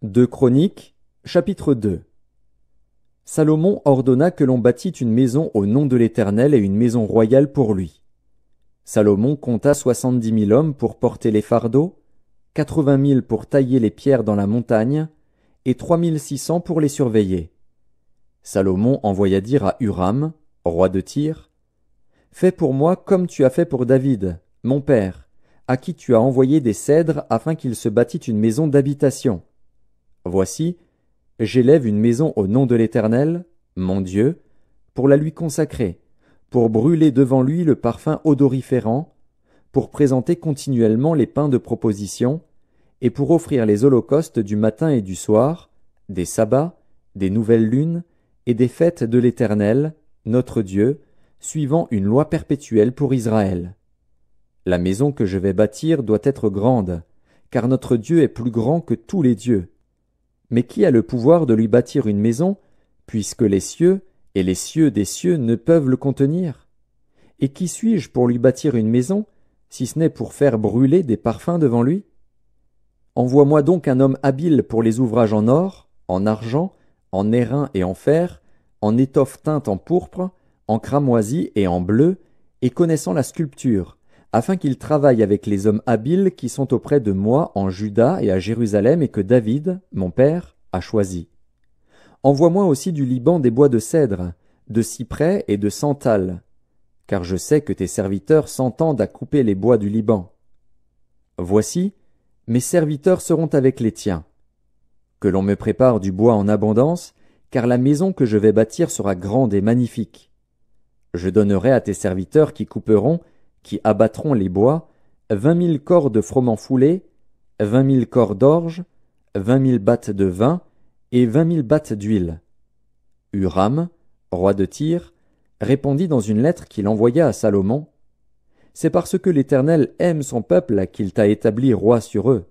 2 Chroniques, chapitre 2. Salomon ordonna que l'on bâtît une maison au nom de l'Éternel et une maison royale pour lui. Salomon compta 70 000 hommes pour porter les fardeaux, 80 000 pour tailler les pierres dans la montagne, et 3600 pour les surveiller. Salomon envoya dire à Huram, roi de Tyr, « Fais pour moi comme tu as fait pour David, mon père, à qui tu as envoyé des cèdres afin qu'il se bâtît une maison d'habitation. Voici, j'élève une maison au nom de l'Éternel, mon Dieu, pour la lui consacrer, pour brûler devant lui le parfum odoriférant, pour présenter continuellement les pains de proposition, et pour offrir les holocaustes du matin et du soir, des sabbats, des nouvelles lunes, et des fêtes de l'Éternel, notre Dieu, suivant une loi perpétuelle pour Israël. La maison que je vais bâtir doit être grande, car notre Dieu est plus grand que tous les dieux. Mais qui a le pouvoir de lui bâtir une maison, puisque les cieux et les cieux des cieux ne peuvent le contenir? Et qui suis-je pour lui bâtir une maison, si ce n'est pour faire brûler des parfums devant lui? Envoie-moi donc un homme habile pour les ouvrages en or, en argent, en airain et en fer, en étoffe teinte en pourpre, en cramoisi et en bleu, et connaissant la sculpture, afin qu'il travaille avec les hommes habiles qui sont auprès de moi en Juda et à Jérusalem et que David, mon père, a choisi. Envoie-moi aussi du Liban des bois de cèdre, de cyprès et de santal, car je sais que tes serviteurs s'entendent à couper les bois du Liban. Voici, mes serviteurs seront avec les tiens. Que l'on me prépare du bois en abondance, car la maison que je vais bâtir sera grande et magnifique. Je donnerai à tes serviteurs qui couperont, qui abattront les bois, 20 000 corps de froment foulé, 20 000 corps d'orge, 20 000 battes de vin et 20 000 battes d'huile. Huram, roi de Tyr, répondit dans une lettre qu'il envoya à Salomon, « C'est parce que l'Éternel aime son peuple qu'il t'a établi roi sur eux. »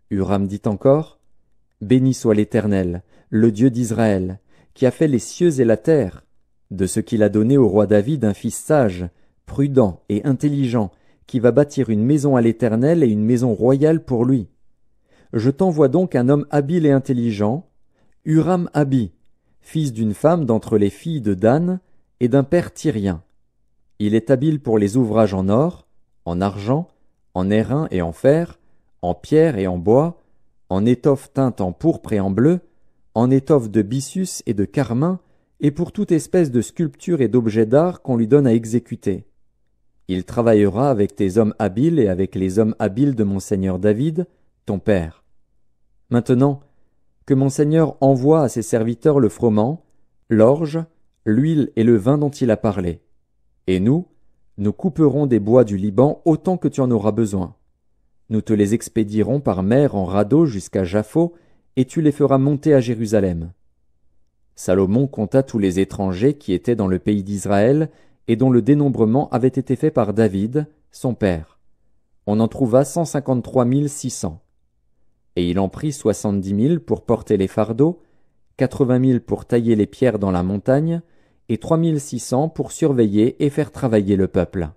Huram dit encore, « Béni soit l'Éternel, le Dieu d'Israël, qui a fait les cieux et la terre, de ce qu'il a donné au roi David un fils sage, prudent et intelligent, qui va bâtir une maison à l'Éternel et une maison royale pour lui. Je t'envoie donc un homme habile et intelligent, Huram-Abi, fils d'une femme d'entre les filles de Dan et d'un père tyrien. Il est habile pour les ouvrages en or, en argent, en airain et en fer, en pierre et en bois, en étoffe teinte en pourpre et en bleu, en étoffe de byssus et de carmin, et pour toute espèce de sculpture et d'objets d'art qu'on lui donne à exécuter. Il travaillera avec tes hommes habiles et avec les hommes habiles de mon seigneur David, ton père. Maintenant, que mon seigneur envoie à ses serviteurs le froment, l'orge, l'huile et le vin dont il a parlé. Et nous couperons des bois du Liban autant que tu en auras besoin. Nous te les expédierons par mer en radeau jusqu'à Jaffo, et tu les feras monter à Jérusalem. Salomon compta tous les étrangers qui étaient dans le pays d'Israël et dont le dénombrement avait été fait par David, son père. On en trouva 153 600. Et il en prit 70 000 pour porter les fardeaux, 80 000 pour tailler les pierres dans la montagne, et 3600 pour surveiller et faire travailler le peuple.